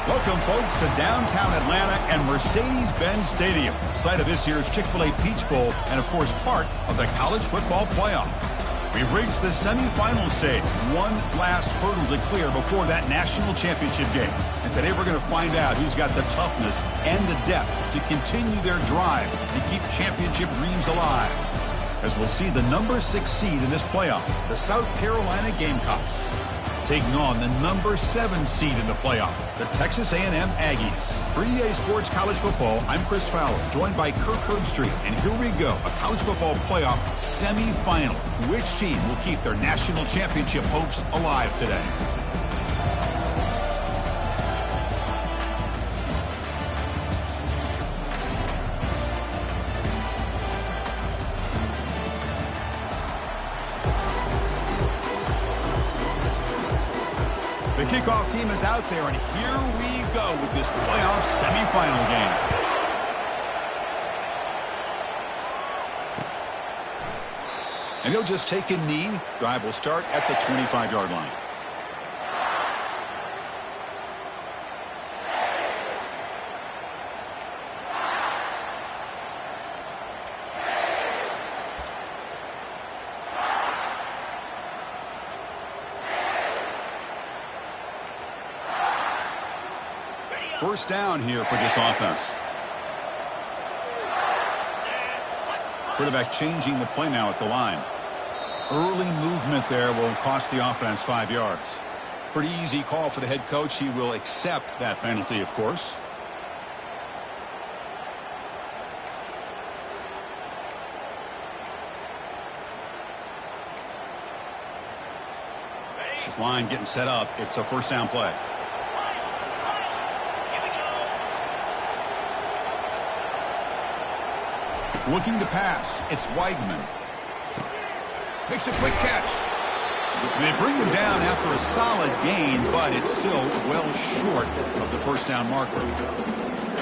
Welcome, folks, to downtown Atlanta and Mercedes-Benz Stadium, site of this year's Chick-fil-A Peach Bowl and, of course, part of the college football playoff. We've reached the semifinal stage, one last hurdle to clear before that national championship game. And today we're going to find out who's got the toughness and the depth to continue their drive and keep championship dreams alive. As we'll see the number 6 seed in this playoff, the South Carolina Gamecocks, taking on the number 7 seed in the playoff, the Texas A&M Aggies. For EA Sports College Football, I'm Chris Fowler, joined by Kirk Herbstreit, and here we go, a college football playoff semifinal. Which team will keep their national championship hopes alive today? The kickoff team is out there, and here we go with this playoff semifinal game. And he'll just take a knee. Drive will start at the 25-yard line. First down here for this offense. Quarterback changing the play now at the line. Early movement there will cost the offense 5 yards. Pretty easy call for the head coach. He will accept that penalty, of course. This line getting set up. It's a first down play. Looking to pass. It's Weigman. Makes a quick catch. They bring him down after a solid gain, but it's still well short of the first down marker.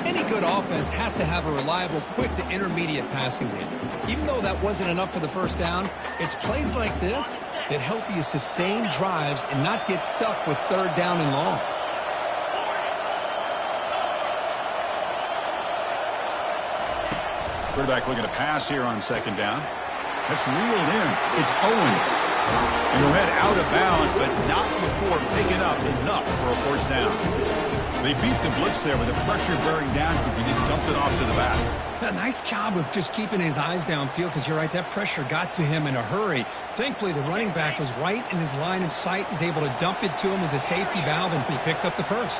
Any good offense has to have a reliable, quick to intermediate passing game. Even though that wasn't enough for the first down, it's plays like this that help you sustain drives and not get stuck with third down and long. Quarterback looking to pass here on second down. That's reeled in. It's Owens. And he'll head out of bounds, but not before picking up enough for a first down. They beat the blitz there with the pressure bearing down. He just dumped it off to the back. A nice job of just keeping his eyes downfield, because you're right, that pressure got to him in a hurry. Thankfully, the running back was right in his line of sight. He's able to dump it to him as a safety valve, and he picked up the first.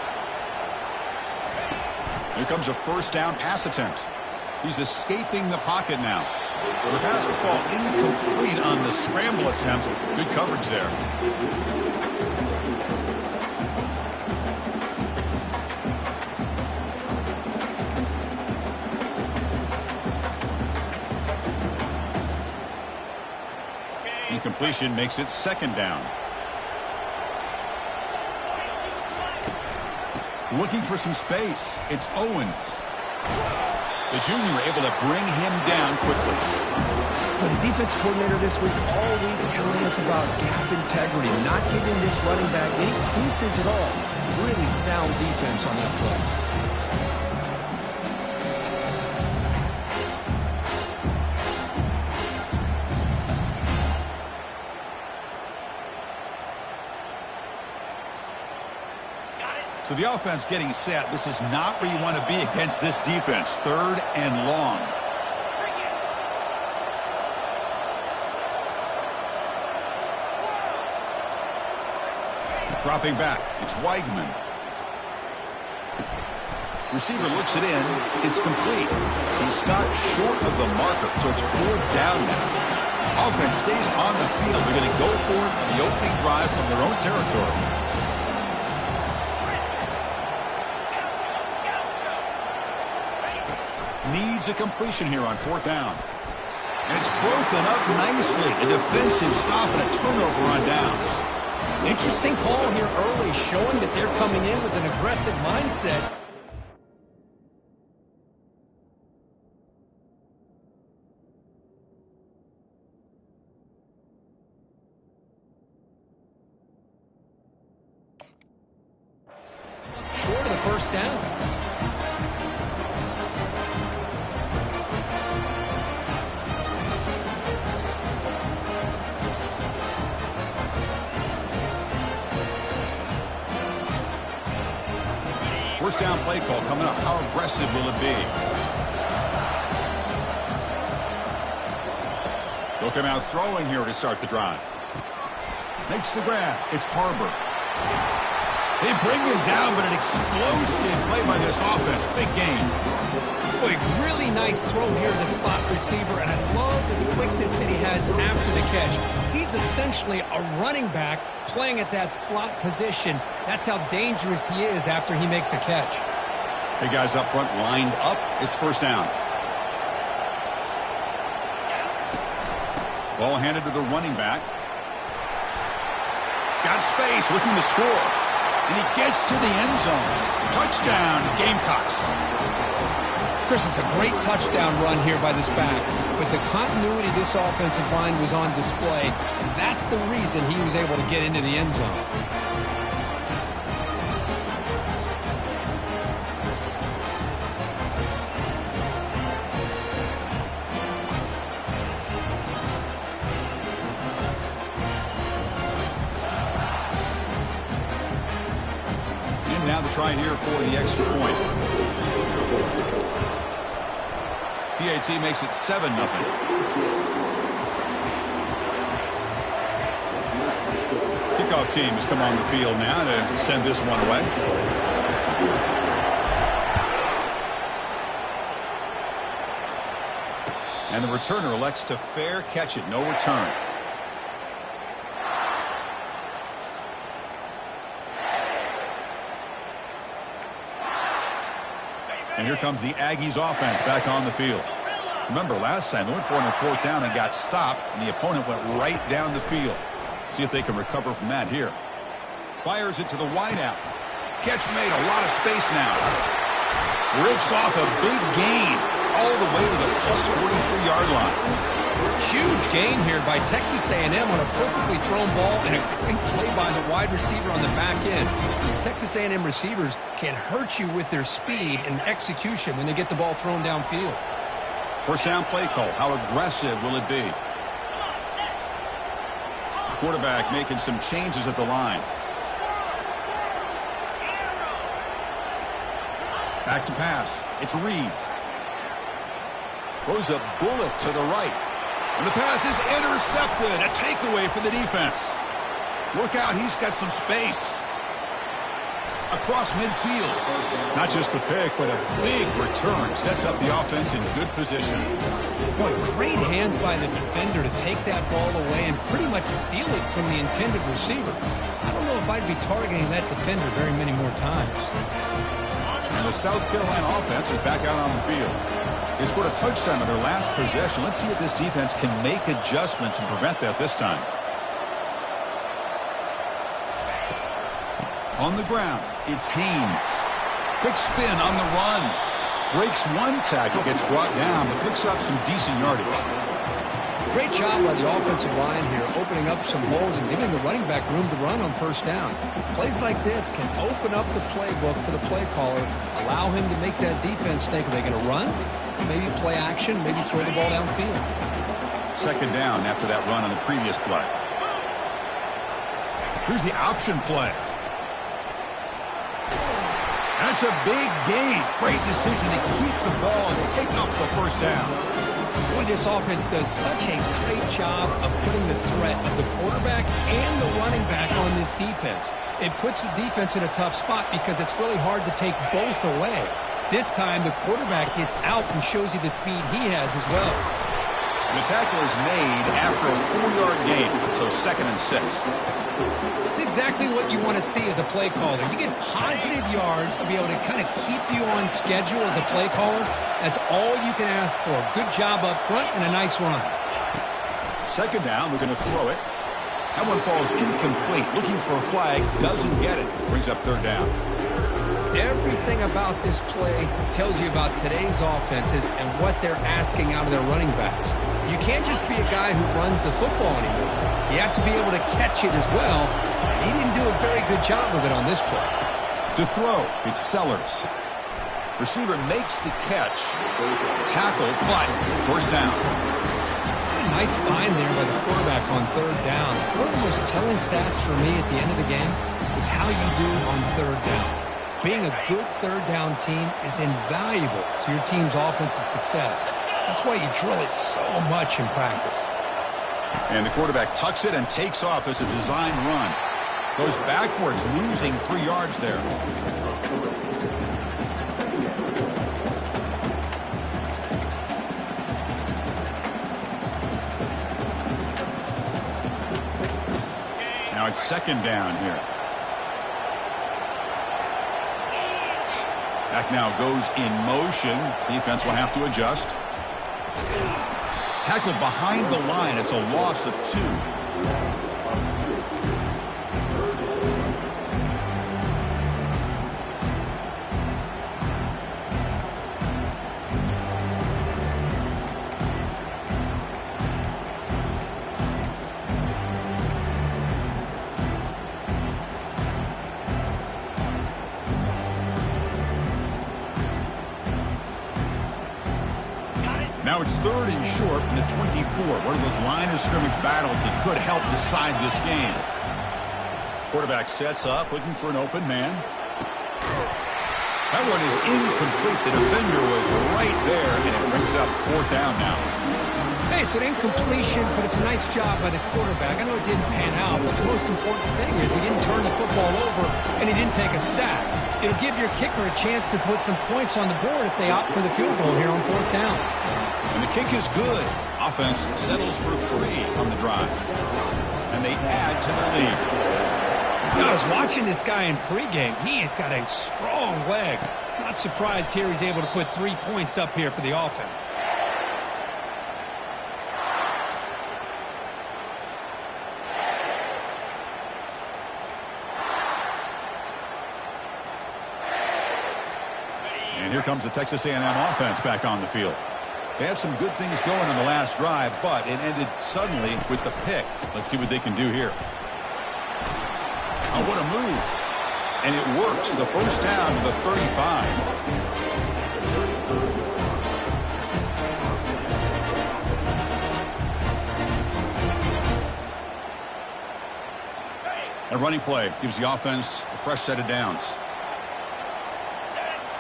Here comes a first down pass attempt. He's escaping the pocket now. The pass will fall incomplete on the scramble attempt. Good coverage there. Incompletion makes it second down. Looking for some space. It's Owens. The junior able to bring him down quickly. For the defense coordinator this week, all week telling us about gap integrity, not giving this running back any creases at all. Really sound defense on that play. So the offense getting set. This is not where you want to be against this defense. Third and long. Dropping back. It's Weigman. Receiver looks it in. It's complete. He's stopped short of the marker, so it's fourth down now. Offense stays on the field. They're going to go for it on the opening drive from their own territory. Needs a completion here on fourth down. And it's broken up nicely. A defensive stop and a turnover on downs. Interesting call here early, showing that they're coming in with an aggressive mindset. play call coming up. How aggressive will it be? They'll come out throwing here to start the drive. Makes the grab. It's Harbor. They bring him down, but an explosive play by this offense. Big gain. Boy, really nice throw here to the slot receiver, and I love the quickness that he has after the catch. He's essentially a running back playing at that slot position. That's how dangerous he is after he makes a catch. Hey, guys up front lined up. It's first down. Ball handed to the running back. Got space, looking to score. And he gets to the end zone. Touchdown, Gamecocks. Chris, it's a great touchdown run here by this back. But the continuity of this offensive line was on display. And that's the reason he was able to get into the end zone. Now the try here for the extra point. PAT makes it 7-0. Kickoff team has come on the field now to send this one away. And the returner elects to fair catch it. No return. And here comes the Aggies offense back on the field. Remember, last time they went for it on fourth down and got stopped, and the opponent went right down the field. See if they can recover from that here. Fires it to the wideout. Catch made, a lot of space now. Rips off a big gain all the way to the plus 43-yard line. Huge gain here by Texas A&M on a perfectly thrown ball and a great play by the wide receiver on the back end. These Texas A&M receivers can hurt you with their speed and execution when they get the ball thrown downfield. First down play call. How aggressive will it be? The quarterback making some changes at the line. Back to pass. It's Reed. Throws a bullet to the right. And the pass is intercepted. A takeaway for the defense. Look out, he's got some space. Across midfield. Not just the pick, but a big return. Sets up the offense in good position. Boy, great hands by the defender to take that ball away and pretty much steal it from the intended receiver. I don't know if I'd be targeting that defender very many more times. And the South Carolina offense is back out on the field. They scored a touchdown on their last possession. Let's see if this defense can make adjustments and prevent that this time. On the ground, it's Haynes. Quick spin on the run. Breaks one tackle, gets brought down, but picks up some decent yardage. Great job by the offensive line here, opening up some holes and giving the running back room to run on first down. Plays like this can open up the playbook for the play caller, allow him to make that defense think, are they going to run? Maybe play action, maybe throw the ball downfield. Second down after that run on the previous play. Here's the option play. That's a big gain. Great decision to keep the ball and pick up the first down. Boy, this offense does such a great job of putting the threat of the quarterback and the running back on this defense. It puts the defense in a tough spot because it's really hard to take both away. This time, the quarterback gets out and shows you the speed he has as well. The tackle is made after a 4-yard gain, so 2nd and 6. It's exactly what you want to see as a play caller. You get positive yards to be able to kind of keep you on schedule as a play caller. That's all you can ask for. Good job up front and a nice run. Second down, we're going to throw it. That one falls incomplete. Looking for a flag, doesn't get it. Brings up third down. Everything about this play tells you about today's offenses and what they're asking out of their running backs. You can't just be a guy who runs the football anymore. You have to be able to catch it as well, and he didn't do a very good job of it on this play. To throw, it's Sellers. Receiver makes the catch. Tackle, but first down. Nice find there by the quarterback on third down. One of the most telling stats for me at the end of the game is how you do on third down. Being a good third down team is invaluable to your team's offensive success. That's why you drill it so much in practice. And the quarterback tucks it and takes off as a designed run. Goes backwards, losing 3 yards there. Now it's second down here. Back now goes in motion. Defense will have to adjust. Tackled behind the line. It's a loss of 2. Now it's third and short in the 24. One of those line of scrimmage battles that could help decide this game. Quarterback sets up, looking for an open man. That one is incomplete. The defender was right there, and it brings up 4th down now. Hey, it's an incompletion, but it's a nice job by the quarterback. I know it didn't pan out, but the most important thing is he didn't turn the football over, and he didn't take a sack. It'll give your kicker a chance to put some points on the board if they opt for the field goal here on 4th down. And the kick is good. Offense settles for 3 on the drive. And they add to their lead. I was watching this guy in pregame. He has got a strong leg. Not surprised here he's able to put 3 points up here for the offense. And here comes the Texas A&M offense back on the field. They had some good things going on the last drive, but it ended suddenly with the pick. Let's see what they can do here. Oh, what a move. And it works. The first down to the 35. A running play gives the offense a fresh set of downs.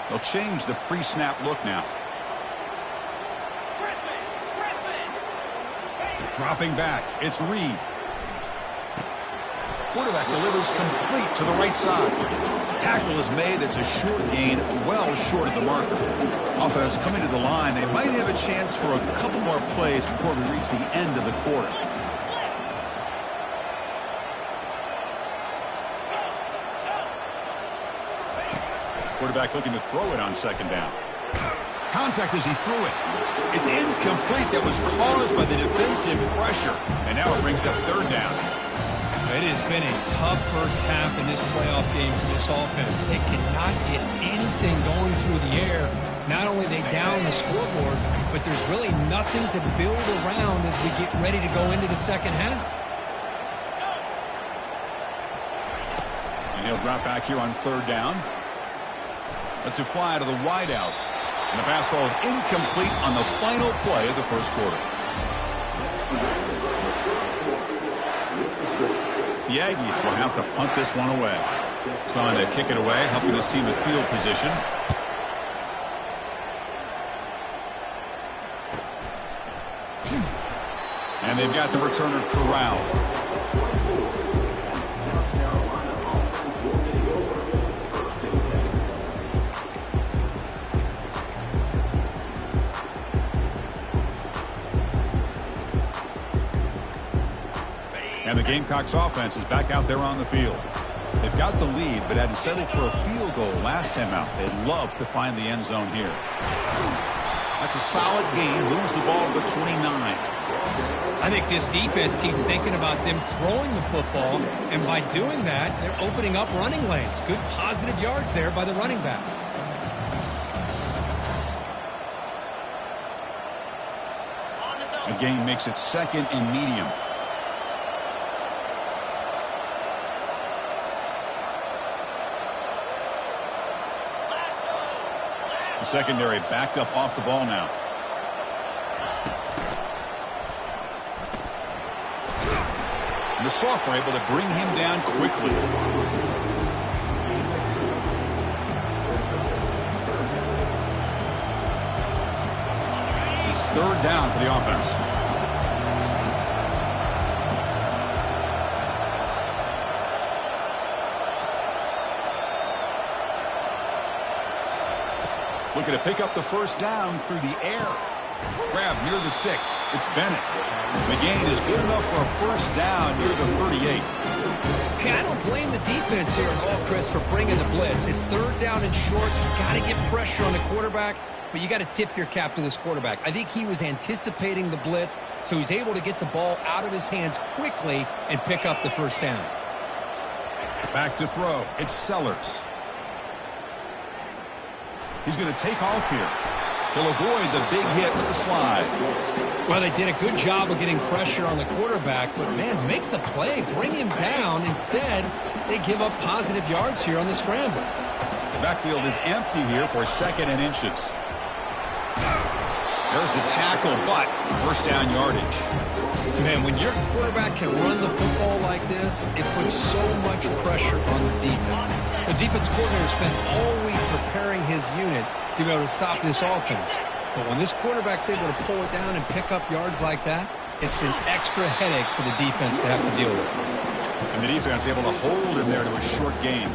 They'll change the pre-snap look now. Dropping back, it's Reed. Quarterback delivers complete to the right side. Tackle is made. That's a short gain, well short of the marker. Offense coming to the line. They might have a chance for a couple more plays before we reach the end of the quarter. Quarterback looking to throw it on second down. Contact as he threw it. It's incomplete. That was caused by the defensive pressure. And now it brings up third down. It has been a tough first half in this playoff game for this offense. They cannot get anything going through the air. Not only are they down the scoreboard, but there's really nothing to build around as we get ready to go into the second half. And he'll drop back here on third down. Let's it fly to the wide out. And the pass ball is incomplete on the final play of the first quarter. The Aggies will have to punt this one away. It's on to kick it away, helping his team with field position. And they've got the returner corralled. And the Gamecocks offense is back out there on the field. They've got the lead, but had to settle for a field goal last time out. They'd love to find the end zone here. That's a solid gain. Moves the ball to the 29. I think this defense keeps thinking about them throwing the football, and by doing that, they're opening up running lanes. Good positive yards there by the running back. A gain makes it second and medium. The secondary backed up off the ball now. And the sophomore able to bring him down quickly. It's third down for the offense. Looking to pick up the first down through the air. Grab near the sticks. It's Bennett. The gain is good enough for a first down near the 38. Hey, I don't blame the defense here at all, Chris, for bringing the blitz. It's third down and short. You got to get pressure on the quarterback, but you got to tip your cap to this quarterback. I think he was anticipating the blitz, so he's able to get the ball out of his hands quickly and pick up the first down. Back to throw. It's Sellers. He's going to take off here. He'll avoid the big hit with the slide. Well, they did a good job of getting pressure on the quarterback, but, man, make the play. Bring him down. Instead, they give up positive yards here on the scramble. The backfield is empty here for second and inches. There's the tackle, but first down yardage. Man, when your quarterback can run the football like this, it puts so much pressure on the defense. The defense coordinator spent all week preparing his unit to be able to stop this offense. But when this quarterback's able to pull it down and pick up yards like that, it's an extra headache for the defense to have to deal with. And the defense able to hold him there to a short gain.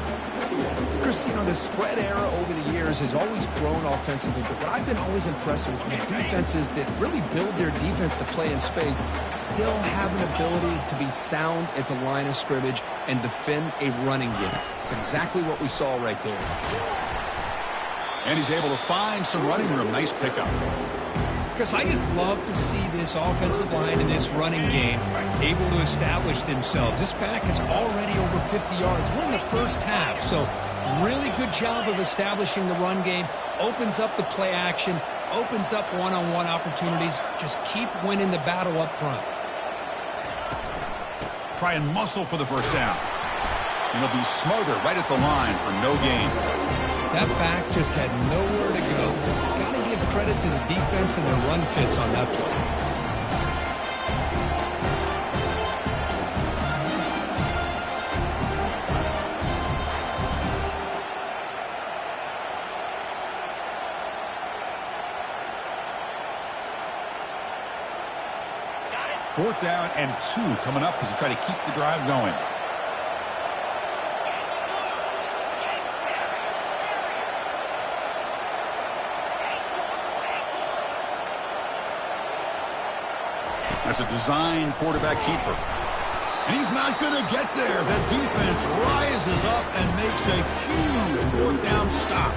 Chris, you know, the spread era over the years has always grown offensively, but what I've been always impressed with defenses that really build their defense to play in space still have an ability to be sound at the line of scrimmage and defend a running game. It's exactly what we saw right there. And he's able to find some running room. Nice pickup. Chris, I just love to see this offensive line and this running game able to establish themselves. This back is already over 50 yards. We're in the first half, so really good job of establishing the run game. Opens up the play action, opens up one-on-one opportunities. Just keep winning the battle up front. Try and muscle for the first down. And he'll be smothered right at the line for no gain. That back just had nowhere to go. Got to give credit to the defense and their run fits on that play. Fourth down and 2 coming up as you try to keep the drive going. That's a design quarterback keeper. And he's not going to get there. The defense rises up and makes a huge fourth down stop.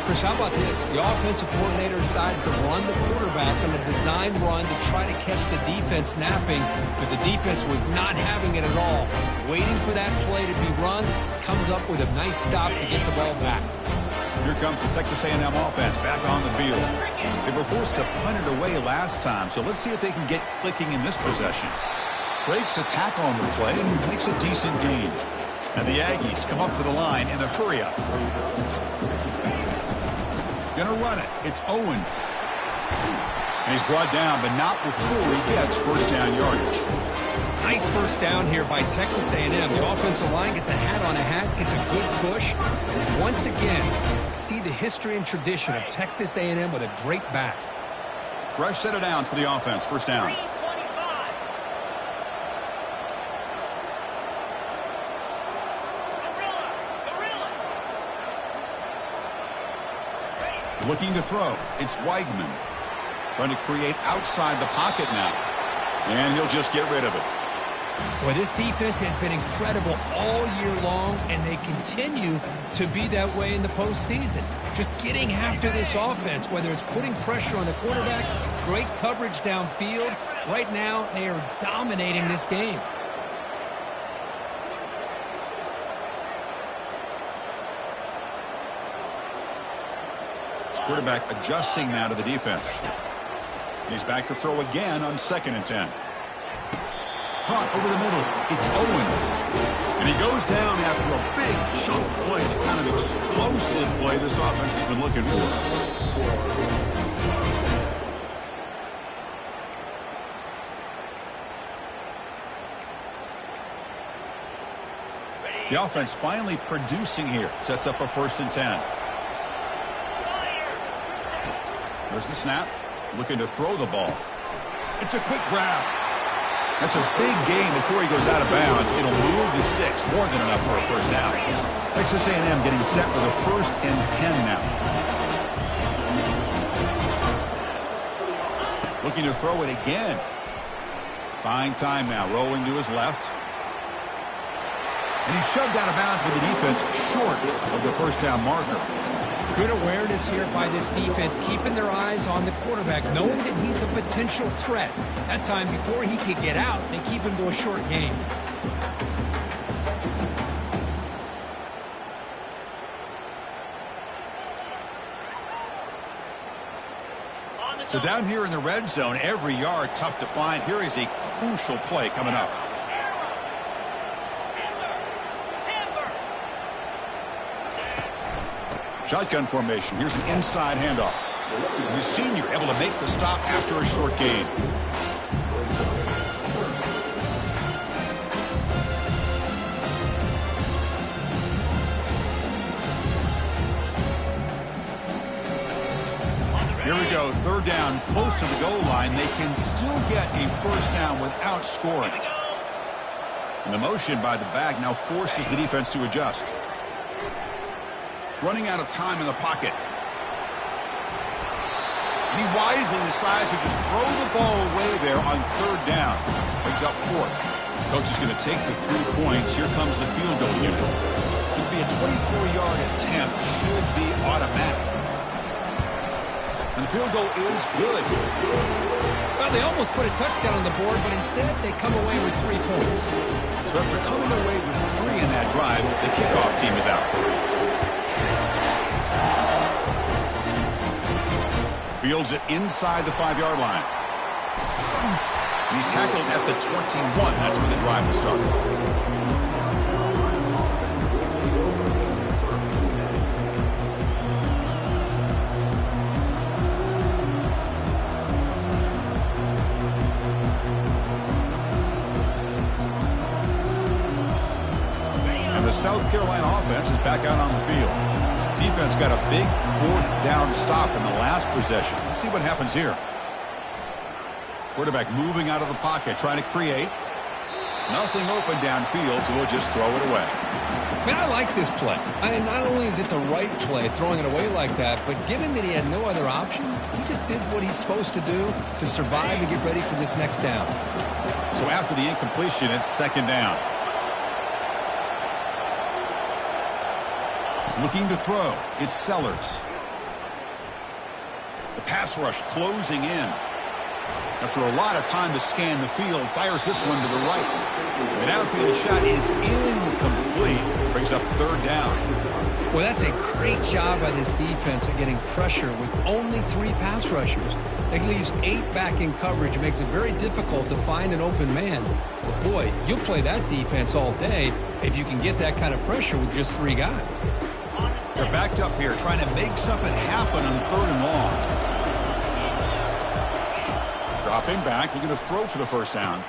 Chris, how about this? The offensive coordinator decides to run the quarterback on a design run to try to catch the defense napping, but the defense was not having it at all. Waiting for that play to be run, comes up with a nice stop to get the ball back. Here comes the Texas A&M offense back on the field. They were forced to punt it away last time, so let's see if they can get clicking in this possession. Breaks a tackle on the play and makes a decent gain. And the Aggies come up to the line in a hurry-up. Gonna run it. It's Owens. And he's brought down, but not before he gets first down yardage. Nice first down here by Texas A&M. The offensive line gets a hat on a hat, gets a good push. And once again, see the history and tradition of Texas A&M with a great back. Fresh set of downs for the offense. First down. Looking to throw. It's Weigman. Trying to create outside the pocket now. And he'll just get rid of it. Boy, this defense has been incredible all year long, and they continue to be that way in the postseason. Just getting after this offense, whether it's putting pressure on the quarterback, great coverage downfield. Right now, they are dominating this game. Quarterback adjusting now to the defense. He's back to throw again on 2nd and 10. Caught over the middle. It's Owens. And he goes down after a big chunk play, the kind of explosive play this offense has been looking for. The offense finally producing here. Sets up a 1st and 10. There's the snap. Looking to throw the ball. It's a quick grab. That's a big gain before he goes out of bounds. It'll move the sticks. More than enough for a first down. Texas A&M getting set with a 1st and 10 now. Looking to throw it again. Buying time now. Rolling to his left. And he's shoved out of bounds with the defense short of the first down marker. Good awareness here by this defense, keeping their eyes on the quarterback, knowing that he's a potential threat. That time before he could get out, they keep him to a short game. So down here in the red zone, every yard tough to find. Here is a crucial play coming up. Shotgun formation. Here's an inside handoff. The senior able to make the stop after a short gain. Here we go. 3rd down, close to the goal line. They can still get a first down without scoring. And the motion by the back now forces the defense to adjust. Running out of time in the pocket. And he wisely decides to just throw the ball away there on 3rd down. Brings up 4th. Coach is going to take the 3 points. Here comes the field goal unit. Could be a 24-yard attempt. Should be automatic. And the field goal is good. Well, they almost put a touchdown on the board, but instead they come away with 3 points. So after coming away with 3 in that drive, the kickoff team is out. Fields it inside the 5-yard line. And he's tackled at the 21. That's where the drive will start. And the South Carolina offense is back out on the field. Defense got a big 4th down stop in the last possession. Let's see what happens here. Quarterback moving out of the pocket, trying to create. Nothing open downfield, so we'll just throw it away. Man, I like this play. Not only is it the right play, throwing it away like that, but given that he had no other option, he just did what he's supposed to do to survive and get ready for this next down. So after the incompletion, it's 2nd down. Looking to throw. It's Sellers. The pass rush closing in. After a lot of time to scan the field, fires this one to the right. The downfield shot is incomplete. Brings up 3rd down. Well, that's a great job by this defense at getting pressure with only 3 pass rushers. That leaves 8 back in coverage. It makes it very difficult to find an open man. But boy, you'll play that defense all day if you can get that kind of pressure with just 3 guys. They're backed up here trying to make something happen on 3rd and long. Dropping back, looking to throw for the first down.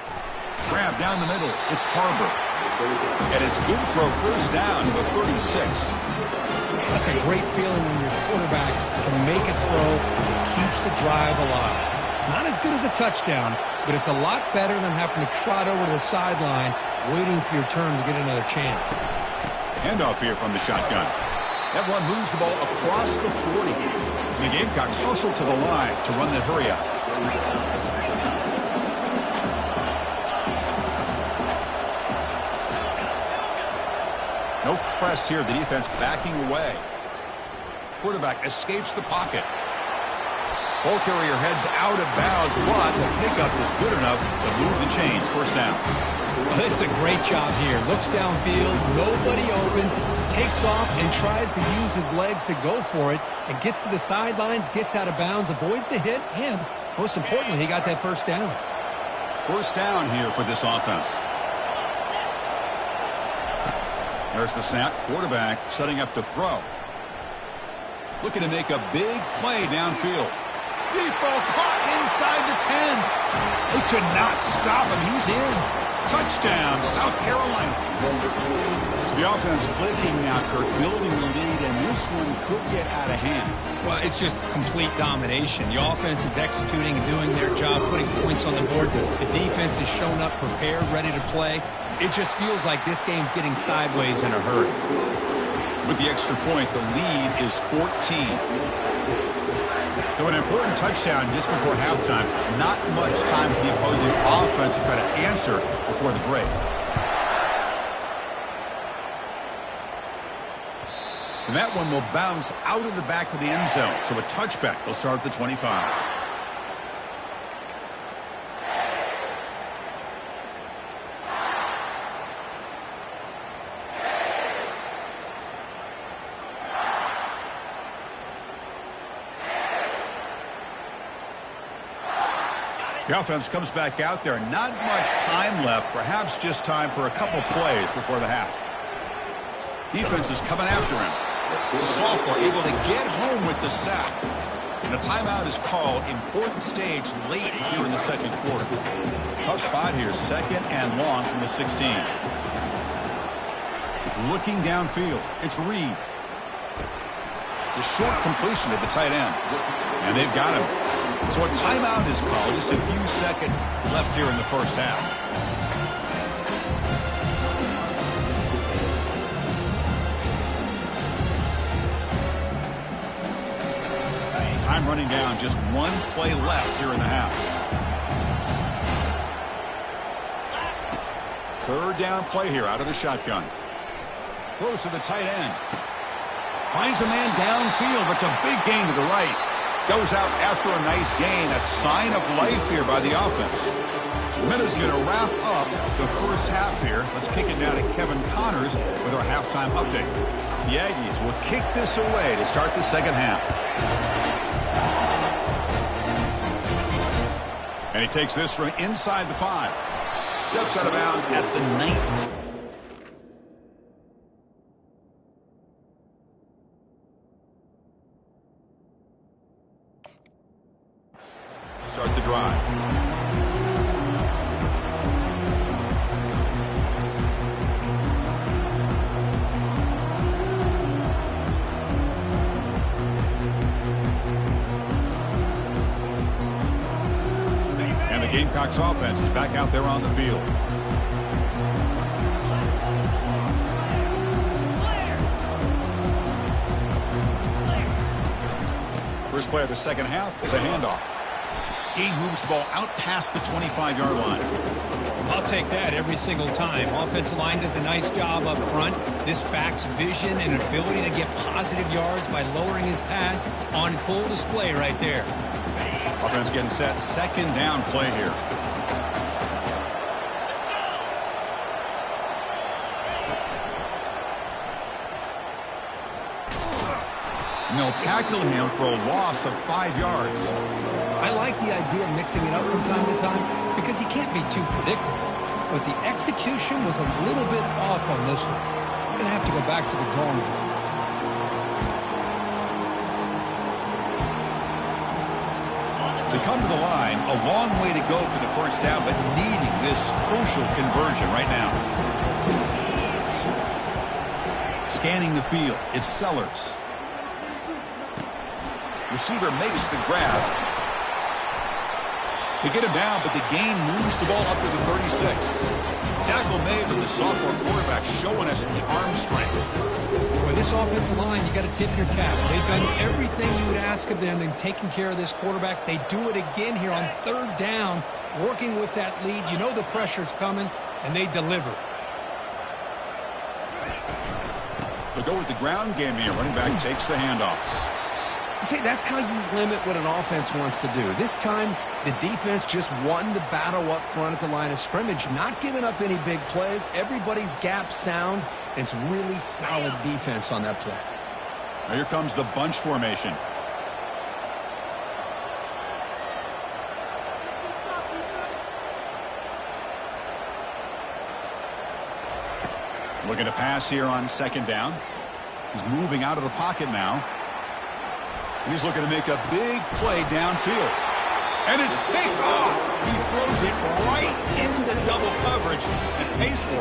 Grab down the middle. It's Barber. And it's good for a first down to the 36. That's a great feeling when your quarterback can make a throw and keeps the drive alive. Not as good as a touchdown, but it's a lot better than having to trot over to the sideline waiting for your turn to get another chance. Handoff here from the shotgun. That one moves the ball across the 40. The Gamecocks hustle to the line to run the hurry up. No press here. The defense backing away. Quarterback escapes the pocket. Ball carrier heads out of bounds, but the pickup is good enough to move the chains. First down. Well, this is a great job here. Looks downfield, nobody open, takes off and tries to use his legs to go for it, and gets to the sidelines, gets out of bounds, avoids the hit, and most importantly, he got that first down. First down here for this offense. There's the snap. Quarterback setting up to throw. Looking to make a big play downfield. Deep ball caught inside the 10. They could not stop him. He's in. Touchdown, South Carolina. So the offense clicking now, Kirk, building the lead, and this one could get out of hand. Well, it's just complete domination. The offense is executing and doing their job, putting points on the board. The defense is shown up, prepared, ready to play. It just feels like this game's getting sideways in a hurry. With the extra point, the lead is 14. So an important touchdown just before halftime. Not much time for the opposing offense to try to answer before the break. And that one will bounce out of the back of the end zone. So a touchback. They'll start at the 25. The offense comes back out there. Not much time left. Perhaps just time for a couple plays before the half. Defense is coming after him. The sophomore able to get home with the sack. And a timeout is called. Important stage late here in the second quarter. Tough spot here. Second and long from the 16. Looking downfield. It's Reed. The short completion at the tight end. And they've got him. So a timeout is called. Just a few seconds left here in the first half. Time running down. Just one play left here in the half. Third down play here out of the shotgun. Close to the tight end. Finds a man downfield. That's a big gain to the right. Goes out after a nice gain. A sign of life here by the offense. Minutes going to wrap up the first half here. Let's kick it now to Kevin Connors with our halftime update. The Aggies will kick this away to start the second half. And he takes this from inside the 5. Steps out of bounds at the 19. Start the drive. And the Gamecocks offense is back out there on the field. First play of the second half is a handoff. Gabe moves the ball out past the 25-yard line. I'll take that every single time. Offensive line does a nice job up front. This back's vision and ability to get positive yards by lowering his pads on full display right there. Offense getting set. Second down play here. And they'll tackle him for a loss of 5 yards. I like the idea of mixing it up from time to time because he can't be too predictable. But the execution was a little bit off on this one. I'm going to have to go back to the drawing board. They come to the line, a long way to go for the first down, but needing this crucial conversion right now. Scanning the field, it's Sellers. Receiver makes the grab. They get him down, but the gain moves the ball up to the 36. Tackle made, but the sophomore quarterback showing us the arm strength. With this offensive line, you got to tip your cap. They've done everything you would ask of them in taking care of this quarterback. They do it again here on third down, working with that lead. You know the pressure's coming, and they deliver. They'll go with the ground game here. Running back takes the handoff. See, that's how you limit what an offense wants to do. This time, the defense just won the battle up front at the line of scrimmage, not giving up any big plays. Everybody's gap sound, and it's really solid defense on that play. Now here comes the bunch formation. Looking to pass here on second down. He's moving out of the pocket now. He's looking to make a big play downfield. And it's picked off. He throws it right into double coverage and pays for it.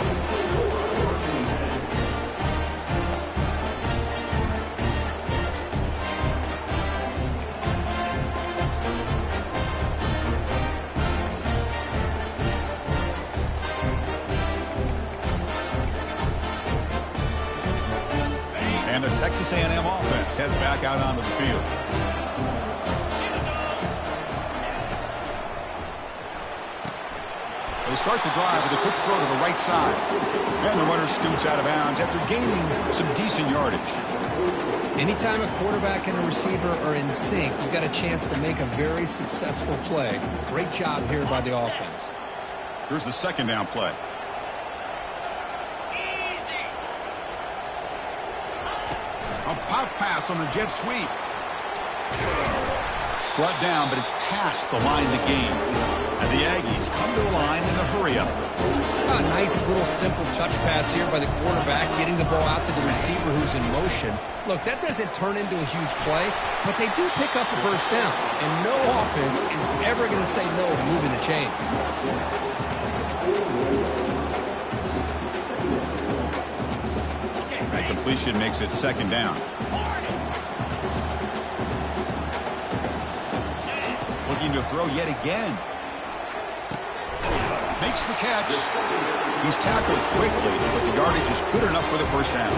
And the Texas A&M offense heads back out onto the field. They start the drive with a quick throw to the right side. And the runner scoots out of bounds after gaining some decent yardage. Anytime a quarterback and a receiver are in sync, you've got a chance to make a very successful play. Great job here by the offense. Here's the second down play. A pop pass on the jet sweep. Brought down, but it's past the line to gain. And the Aggies come to the line in a hurry-up. A nice little simple touch pass here by the quarterback, getting the ball out to the receiver who's in motion. Look, that doesn't turn into a huge play, but they do pick up a first down. And no offense is ever going to say no to moving the chains. That completion makes it second down. Looking to throw yet again. Makes the catch. He's tackled quickly, but the yardage is good enough for the first down.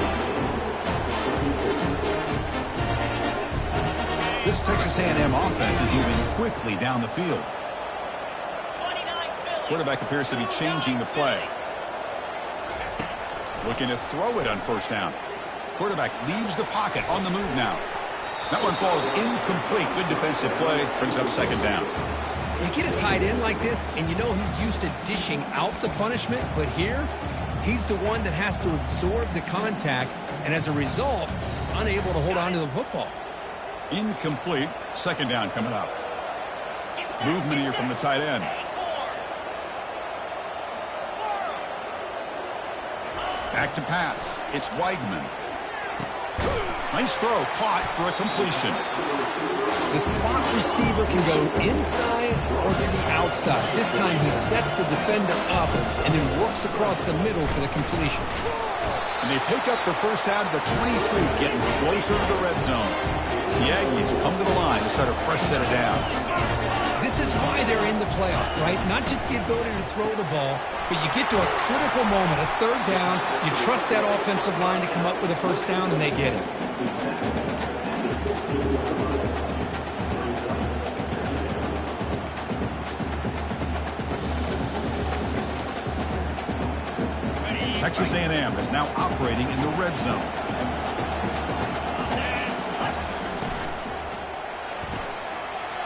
This Texas A&M offense is moving quickly down the field. Quarterback appears to be changing the play. Looking to throw it on first down. Quarterback leaves the pocket on the move now. That one falls incomplete. Good defensive play. Brings up second down. You get a tight end like this, and you know he's used to dishing out the punishment, but here, he's the one that has to absorb the contact, and as a result, he's unable to hold on to the football. Incomplete. Second down coming up. Movement here from the tight end. Back to pass. It's Weigman. Nice throw, caught for a completion. The slot receiver can go inside or to the outside. This time he sets the defender up and then works across the middle for the completion. And they pick up the first out of the 23, getting closer to the red zone. The Aggies come to the line to start a fresh set of downs. This is why they're in the playoff, right? Not just the ability to throw the ball, but you get to a critical moment, a third down, you trust that offensive line to come up with a first down, and they get it. Texas A&M is now operating in the red zone.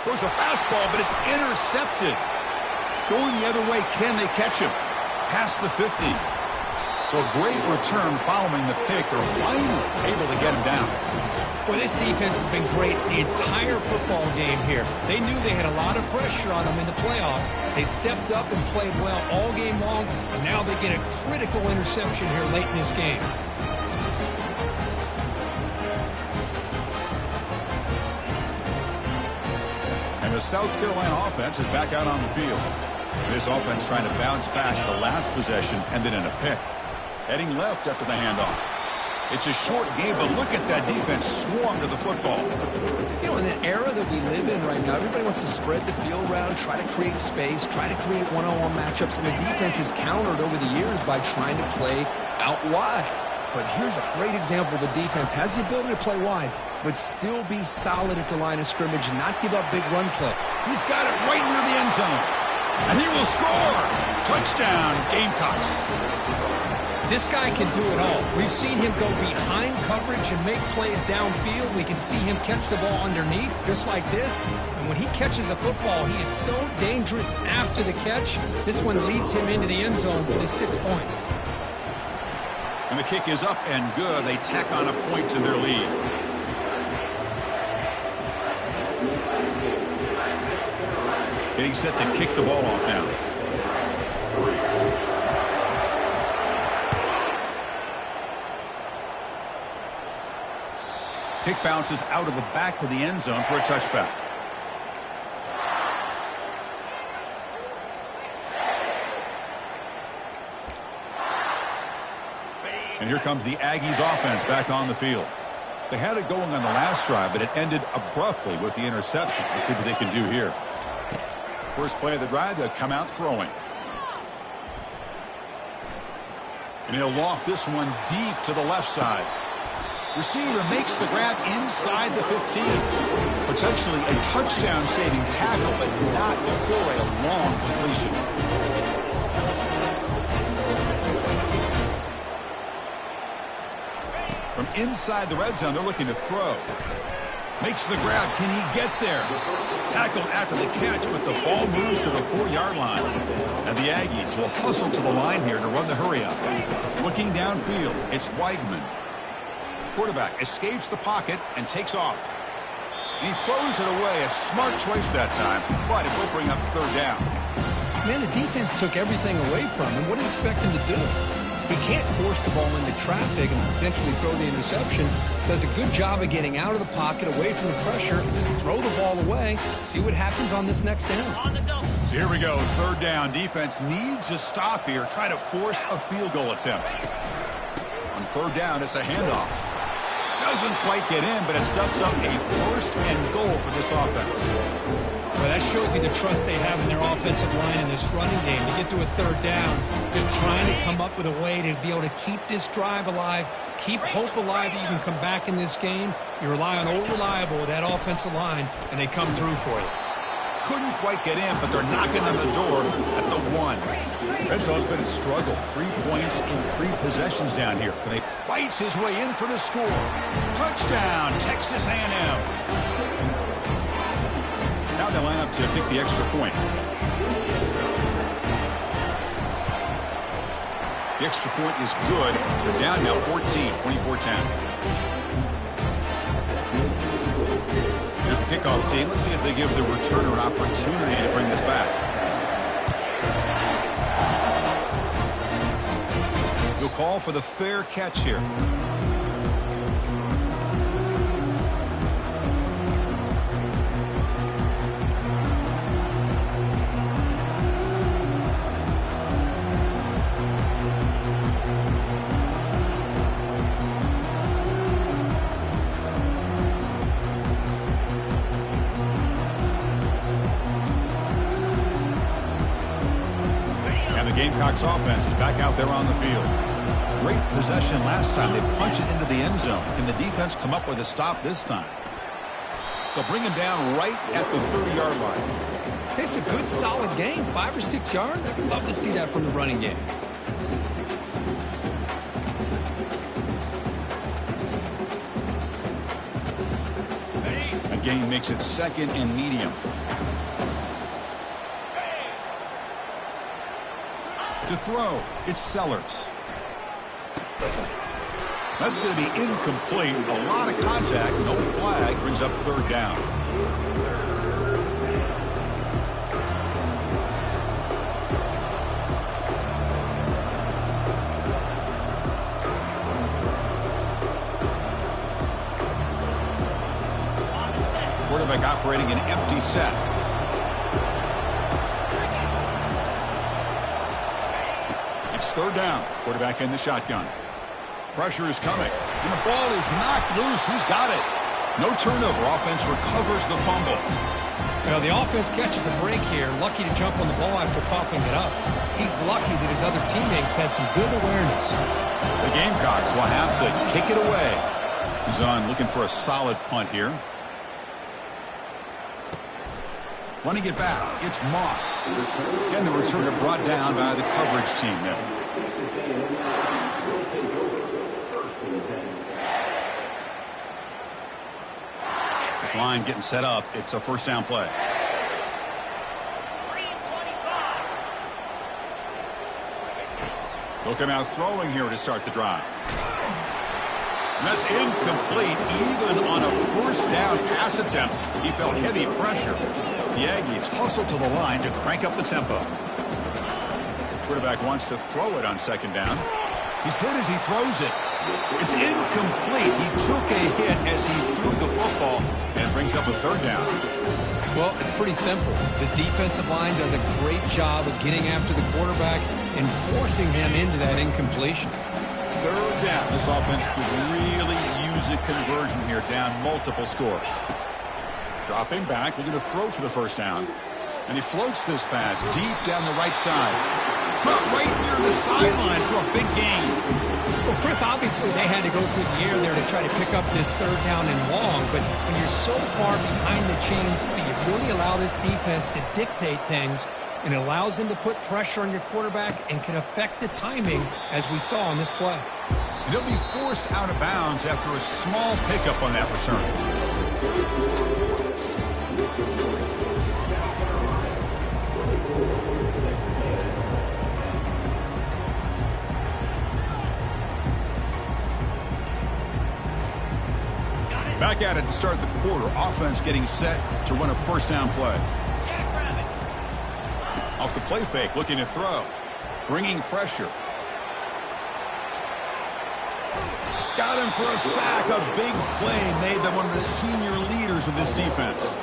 Throws a fastball, but it's intercepted. Going the other way, can they catch him? Past the 50. So a great return following the pick. They're finally able to get him down. Well, this defense has been great the entire football game here. They knew they had a lot of pressure on them in the playoff. They stepped up and played well all game long, and now they get a critical interception here late in this game. And the South Carolina offense is back out on the field. This offense trying to bounce back the last possession and then in a pick. Heading left after the handoff. It's a short game, but look at that defense swarm to the football. You know, in the era that we live in right now, everybody wants to spread the field around, try to create space, try to create one-on-one matchups, and the defense is countered over the years by trying to play out wide. But here's a great example. The defense has the ability to play wide, but still be solid at the line of scrimmage and not give up big run play. He's got it right near the end zone. And he will score. Touchdown, Gamecocks. This guy can do it all. We've seen him go behind coverage and make plays downfield. We can see him catch the ball underneath, just like this. And when he catches a football, he is so dangerous after the catch. This one leads him into the end zone for the 6 points. And the kick is up and good. They tack on a point to their lead. Getting set to kick the ball off now. Kick bounces out of the back of the end zone for a touchback. And here comes the Aggies offense back on the field. They had it going on the last drive, but it ended abruptly with the interception. Let's see what they can do here. First play of the drive, they'll come out throwing. And he'll loft this one deep to the left side. Receiver makes the grab inside the 15. Potentially a touchdown-saving tackle, but not before a long completion. From inside the red zone, they're looking to throw. Makes the grab. Can he get there? Tackled after the catch, but the ball moves to the 4-yard line. And the Aggies will hustle to the line here to run the hurry-up. Looking downfield, it's Weigman. Quarterback escapes the pocket and takes off. And he throws it away. A smart choice that time, but it will bring up third down. Man, the defense took everything away from him. What do you expect him to do? He can't force the ball into traffic and potentially throw the interception. Does a good job of getting out of the pocket, away from the pressure, and just throw the ball away. See what happens on this next down. So here we go, third down. Defense needs a stop here. Try to force a field goal attempt. On third down, it's a handoff. Doesn't quite get in, but it sets up a first and goal for this offense. Well, that shows you the trust they have in their offensive line in this running game. To get to a third down, just trying to come up with a way to be able to keep this drive alive, keep hope alive that you can come back in this game. You rely on Old Reliable with that offensive line, and they come through for you. Couldn't quite get in, but they're knocking on the door at the 1. Red zone's been a struggle. 3 points in 3 possessions down here. But he fights his way in for the score. Touchdown, Texas A&M. Now they line up to kick the extra point. The extra point is good. They're down now 14, 24-10. Here's the kickoff team. Let's see if they give the returner an opportunity to bring this back. You'll call for the fair catch here. Gamecocks offense is back out there on the field. Great possession last time. They punch it into the end zone. Can the defense come up with a stop this time? They'll bring him down right at the 30-yard line. It's a good, solid game. 5 or 6 yards. Love to see that from the running game. A gain makes it second and medium. To throw, it's Sellers. That's going to be incomplete. A lot of contact, no flag, brings up third down. Quarterback operating an empty set. Third down. Quarterback in the shotgun. Pressure is coming. And the ball is knocked loose. Who's got it? No turnover. Offense recovers the fumble. Well, the offense catches a break here. Lucky to jump on the ball after coughing it up. He's lucky that his other teammates had some good awareness. The Gamecocks will have to kick it away. He's on looking for a solid punt here. Running it back, it's Moss. And the returner brought down by the coverage team there. This line getting set up. It's a first down play. They'll come out throwing here to start the drive. And that's incomplete. Even on a first down pass attempt, he felt heavy pressure. The Aggies hustle to the line to crank up the tempo. Quarterback wants to throw it on second down. He's hit as he throws it. It's incomplete. He took a hit as he threw the football and brings up a third down. Well, it's pretty simple. The defensive line does a great job of getting after the quarterback and forcing him into that incompletion. Third down. This offense could really use a conversion here, down multiple scores. Dropping back, looking to throw for the first down. And he floats this pass deep down the right side. Caught right near the sideline for a big gain. Well, Chris, obviously they had to go through the air there to try to pick up this third down and long, but when you're so far behind the chains, you really allow this defense to dictate things, and it allows them to put pressure on your quarterback and can affect the timing, as we saw on this play. He'll be forced out of bounds after a small pickup on that return. Back at it to start the quarter. Offense getting set to run a first down play. Off the play fake, looking to throw. Bringing pressure. Got him for a sack. A big play made by one of the senior leaders of this defense.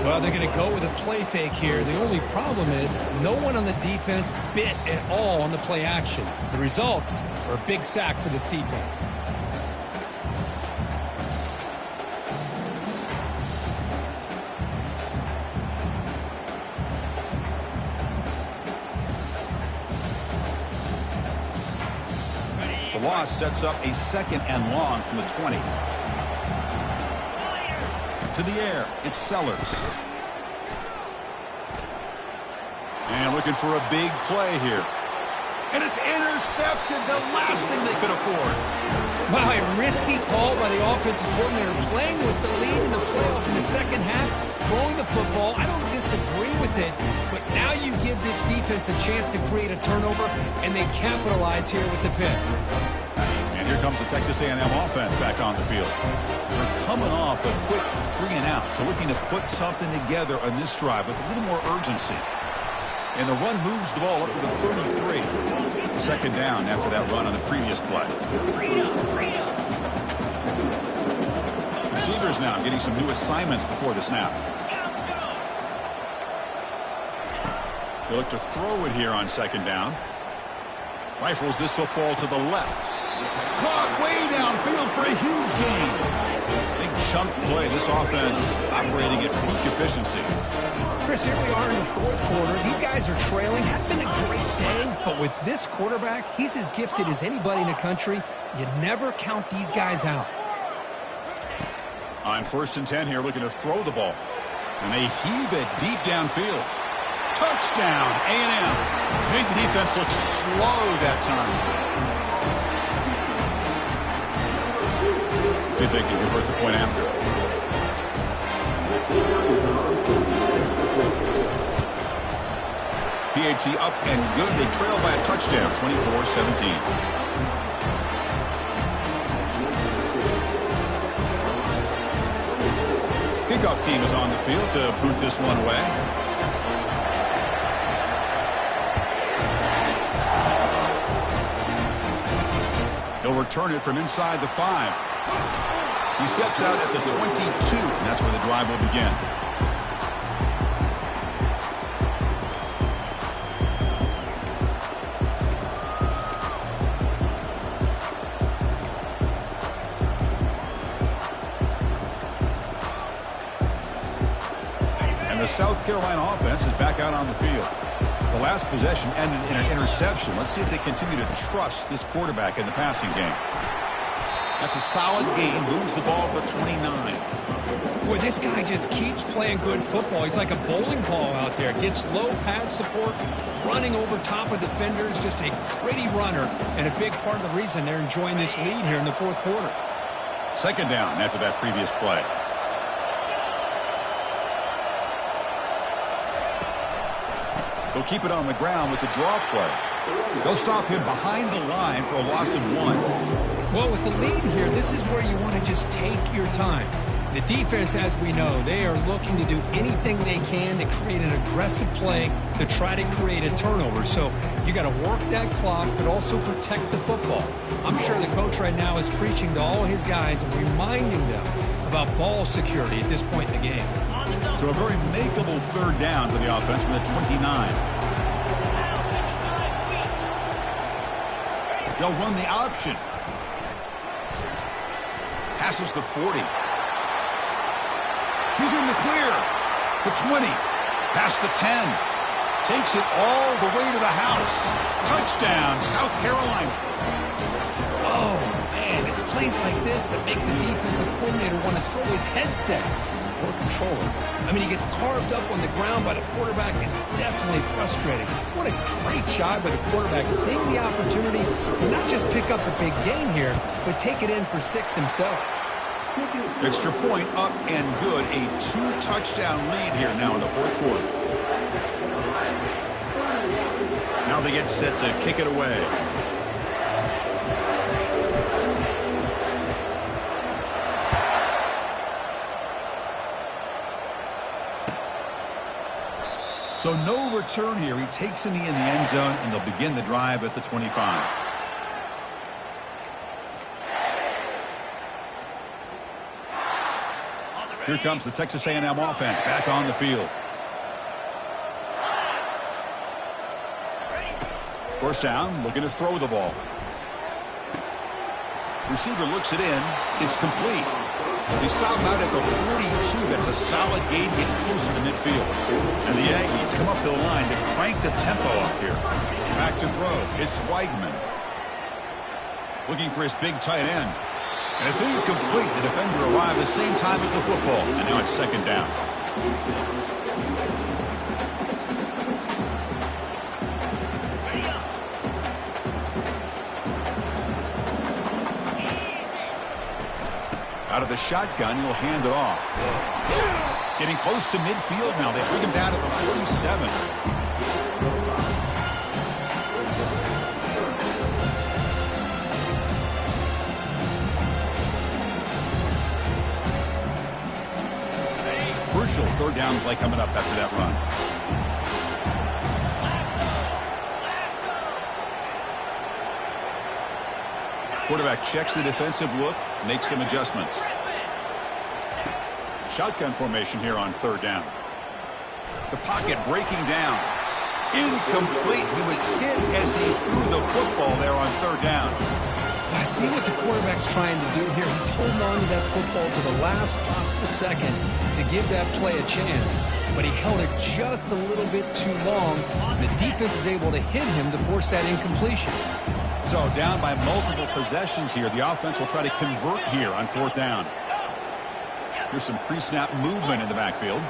Well, they're going to go with a play fake here. The only problem is no one on the defense bit at all on the play action. The results are a big sack for this defense. The loss sets up a second and long from the 20. To the air, it's Sellers. And looking for a big play here. And it's intercepted, the last thing they could afford. Wow, a risky call by the offensive coordinator, playing with the lead in the playoff in the second half, throwing the football. I don't disagree with it, but now you give this defense a chance to create a turnover, and they capitalize here with the pick. And here comes the Texas A&M offense back on the field. They're coming off a quick 3-and-out, so looking to put something together on this drive with a little more urgency. And the run moves the ball up to the 33. Second down after that run on the previous play. Receivers now getting some new assignments before the snap. They look to throw it here on second down. Rifles this football to the left. Caught way downfield for a huge gain. Big chunk play. This offense operating at peak efficiency. Chris, here we are in the fourth quarter. These guys are trailing. Hadn't been a great day, but with this quarterback, he's as gifted as anybody in the country. You never count these guys out. On 1st and 10 here, looking to throw the ball. And they heave it deep downfield. Touchdown, A&M. Made the defense look slow that time. See if they can convert the point after. PAT up and good. They trail by a touchdown, 24-17. Kickoff team is on the field to boot this one away. He'll return it from inside the 5. He steps out at the 22, and that's where the drive will begin. And the South Carolina offense is back out on the field. The last possession ended in an interception. Let's see if they continue to trust this quarterback in the passing game. That's a solid gain. Moves the ball to the 29. Boy, this guy just keeps playing good football. He's like a bowling ball out there. Gets low pad support, running over top of defenders. Just a gritty runner, and a big part of the reason they're enjoying this lead here in the fourth quarter. Second down after that previous play. They'll keep it on the ground with the draw play. They'll stop him behind the line for a loss of 1. Well, with the lead here, this is where you want to just take your time. The defense, as we know, they are looking to do anything they can to create an aggressive play to try to create a turnover. So you got to work that clock, but also protect the football. I'm sure the coach right now is preaching to all his guys and reminding them about ball security at this point in the game. So a very makeable third down for the offense from the 29. They'll run the option. Passes the 40. He's in the clear. The 20. Past the 10. Takes it all the way to the house. Touchdown, South Carolina. Oh, man, it's plays like this that make the defensive coordinator want to throw his headset or controller. I mean, he gets carved up on the ground by the quarterback. It's definitely frustrating. What a great job by the quarterback seeing the opportunity to not just pick up a big gain here, but take it in for 6 himself. Extra point up and good. A 2-touchdown lead here now in the fourth quarter. Now they get set to kick it away. So no return here. He takes a knee in the end zone, and they'll begin the drive at the 25. Here comes the Texas A&M offense back on the field. First down, looking to throw the ball. Receiver looks it in. It's complete. They stop him out at the 42. That's a solid gain, getting closer to midfield. And the Aggies come up to the line to crank the tempo up here. Back to throw. It's Weigman. Looking for his big tight end. And it's incomplete. The defender arrived at the same time as the football. And now it's second down. Out of the shotgun, he'll hand it off. Getting close to midfield now. They bring him down at the 47. Crucial third down play coming up after that run. Quarterback checks the defensive look, makes some adjustments. Shotgun formation here on third down. The pocket breaking down. Incomplete. He was hit as he threw the football there on third down. I see what the quarterback's trying to do here. He's holding on to that football to the last possible second to give that play a chance. But he held it just a little bit too long. The defense is able to hit him to force that incompletion. So down by multiple possessions here. The offense will try to convert here on fourth down. Here's some pre-snap movement in the backfield.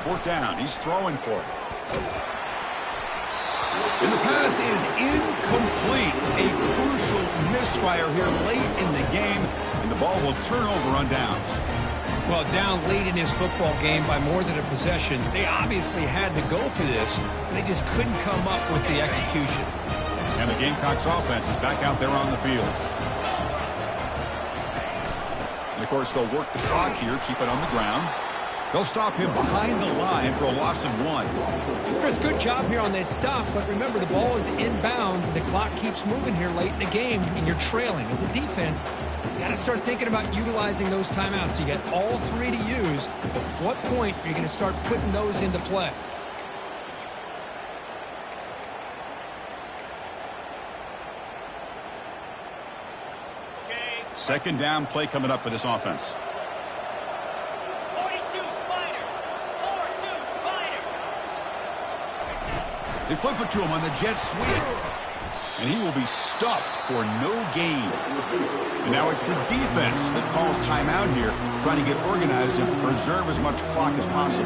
Fourth down. He's throwing for it. And the pass is incomplete. A crucial misfire here late in the game. And the ball will turn over on downs. Well, down late in his football game by more than a possession, they obviously had to go for this. They just couldn't come up with the execution. And the Gamecocks offense is back out there on the field. And, of course, they'll work the clock here, keep it on the ground. They'll stop him behind the line for a loss of 1. Chris, good job here on that stop, but remember the ball is inbounds and the clock keeps moving here late in the game and you're trailing. As a defense, you got to start thinking about utilizing those timeouts. You got all 3 to use, but at what point are you going to start putting those into play? Second down play coming up for this offense. They flip it to him on the jet sweep. And he will be stuffed for no gain. And now it's the defense that calls timeout here, trying to get organized and preserve as much clock as possible.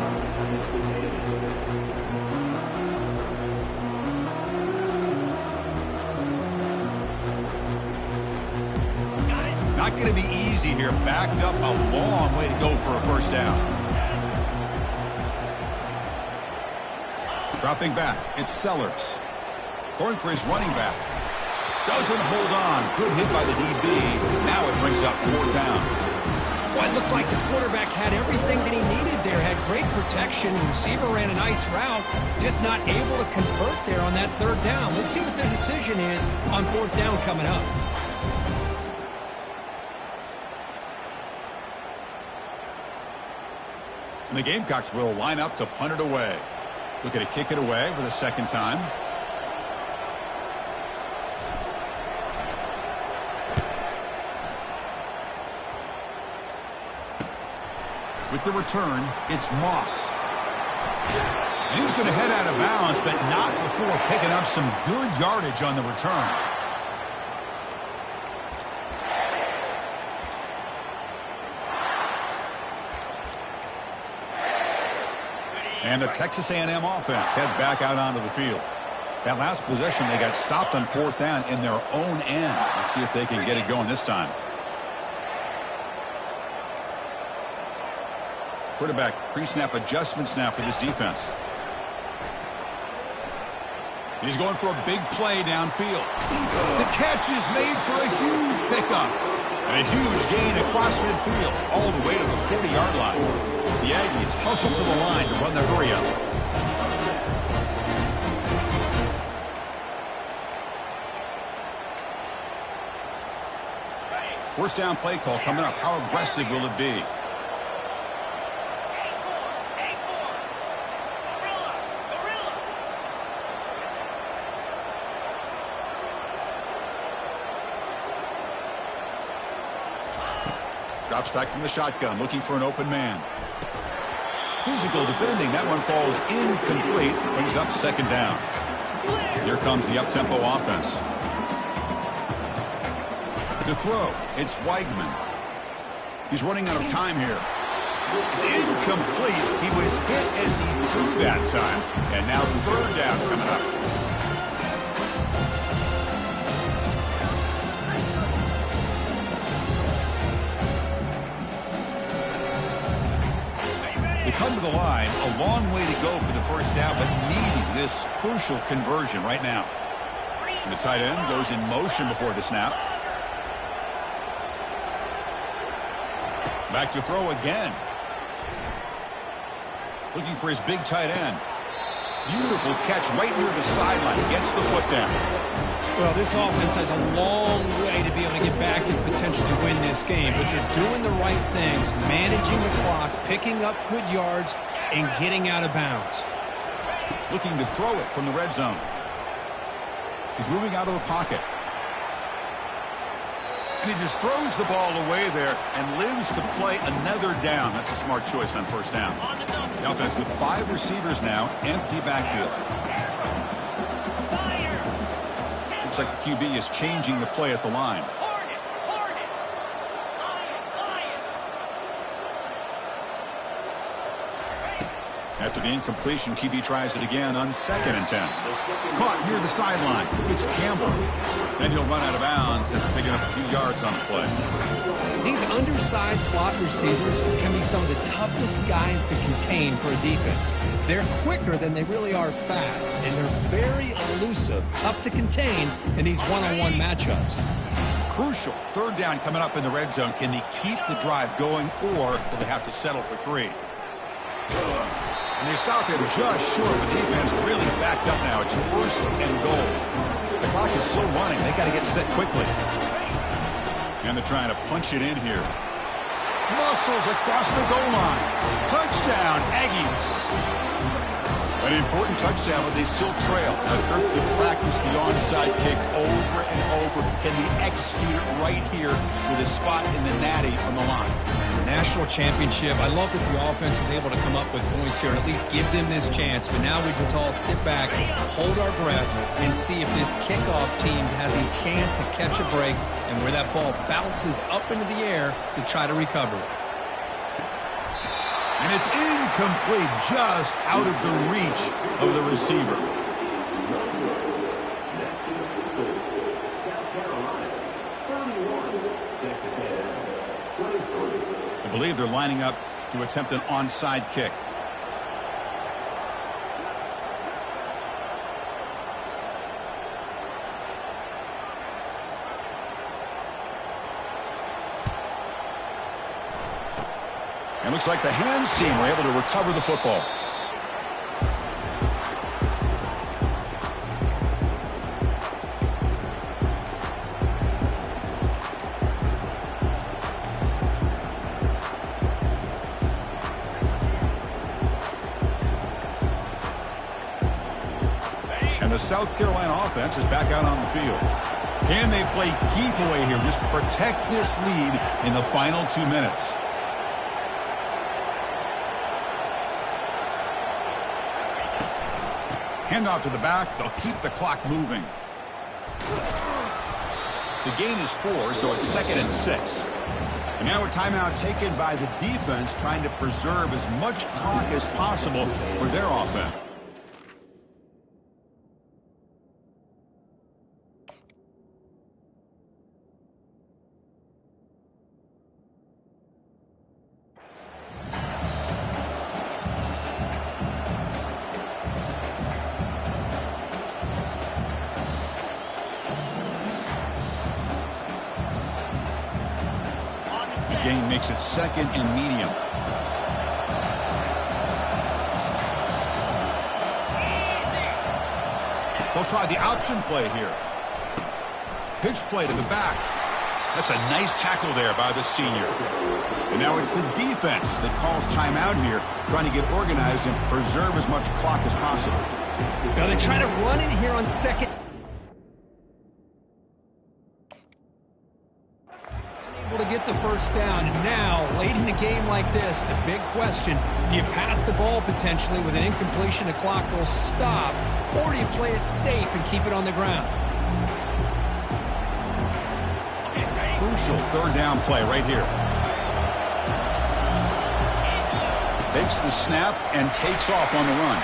Not going to be easy here. Backed up a long way to go for a first down. Dropping back, it's Sellers. Throwing for his running back. Doesn't hold on. Good hit by the DB. Now it brings up fourth down. Well, it looked like the quarterback had everything that he needed there. Had great protection. The receiver ran a nice route. Just not able to convert there on that third down. Let's see what their decision is on fourth down coming up. And the Gamecocks will line up to punt it away. Looking to kick it away for the second time. With the return, it's Moss. And he's going to head out of bounds, but not before picking up some good yardage on the return. And the Texas A&M offense heads back out onto the field. That last possession, they got stopped on fourth down in their own end. Let's see if they can get it going this time. Quarterback pre-snap adjustments now for this defense. He's going for a big play downfield. The catch is made for a huge pickup. And a huge gain across midfield, all the way to the 40-yard line. The Aggies hustle to the line to run the hurry-up. First down play call coming up. How aggressive will it be? Drops back from the shotgun, looking for an open man. Physical defending. That one falls incomplete. Brings up second down. Here comes the up-tempo offense. To throw, it's Weigman. He's running out of time here. It's incomplete. He was hit as he threw that time. And now third down coming up. Come to the line, a long way to go for the first down, but needing this crucial conversion right now. And the tight end goes in motion before the snap. Back to throw again. Looking for his big tight end. Beautiful catch right near the sideline. Gets the foot down. Well, this offense has a long way to be able to get back and potentially win this game, but they're doing the right things, managing the clock, picking up good yards, and getting out of bounds. Looking to throw it from the red zone. He's moving out of the pocket. And he just throws the ball away there and lives to play another down. That's a smart choice on first down. The offense with 5 receivers now, empty backfield. Looks like the QB is changing the play at the line. After the incompletion, QB tries it again on 2nd and 10. Caught near the sideline. It's Campbell. Then he'll run out of bounds and picking up a few yards on the play. These undersized slot receivers can be some of the toughest guys to contain for a defense. They're quicker than they really are fast, and they're very elusive, tough to contain in these one-on-one matchups. Crucial. Third down coming up in the red zone. Can they keep the drive going, or will they have to settle for 3? And they stop him just short, but the defense really backed up now. It's 1st and goal. The clock is still running. They got to get set quickly. And they're trying to punch it in here. Muscles across the goal line. Touchdown, Aggies. An important touchdown, but they still trail. Now, Kirk could practice the onside kick over and over. Can they execute it right here with a spot in the natty on the line? National championship. I love that the offense was able to come up with points here and at least give them this chance. But now we just all sit back, hold our breath, and see if this kickoff team has a chance to catch a break and where that ball bounces up into the air to try to recover it. And it's incomplete, just out of the reach of the receiver. I believe they're lining up to attempt an onside kick. And looks like the hands team were able to recover the football. South Carolina offense is back out on the field. Can they play keep away here? Just protect this lead in the final 2 minutes. Handoff to the back. They'll keep the clock moving. The gain is 4, so it's 2nd and 6. And now a timeout taken by the defense, trying to preserve as much clock as possible for their offense. Gain makes it 2nd and medium. They'll try the option play here. Pitch play to the back. That's a nice tackle there by the senior. And now it's the defense that calls timeout here, trying to get organized and preserve as much clock as possible. Now they try to run it here on 2nd. To get the first down, and now late in a game like this, the big question: do you pass the ball potentially with an incompletion? The clock will stop, or do you play it safe and keep it on the ground? Crucial 3rd down play right here. Takes the snap and takes off on the run,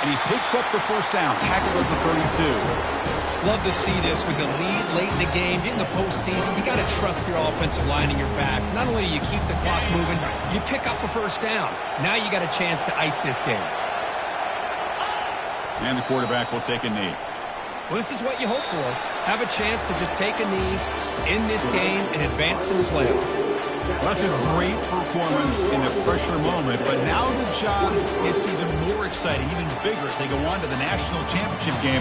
and he picks up the first down, tackled at the 32. Love to see this with the lead late in the game. In the postseason, you got to trust your offensive line in your back. Not only do you keep the clock moving, you pick up a first down. Now you got a chance to ice this game. And the quarterback will take a knee. Well, this is what you hope for. Have a chance to just take a knee in this game and advance in the playoff. Well, that's a great performance in a pressure moment, but now the job gets even more exciting, even bigger as they go on to the national championship game.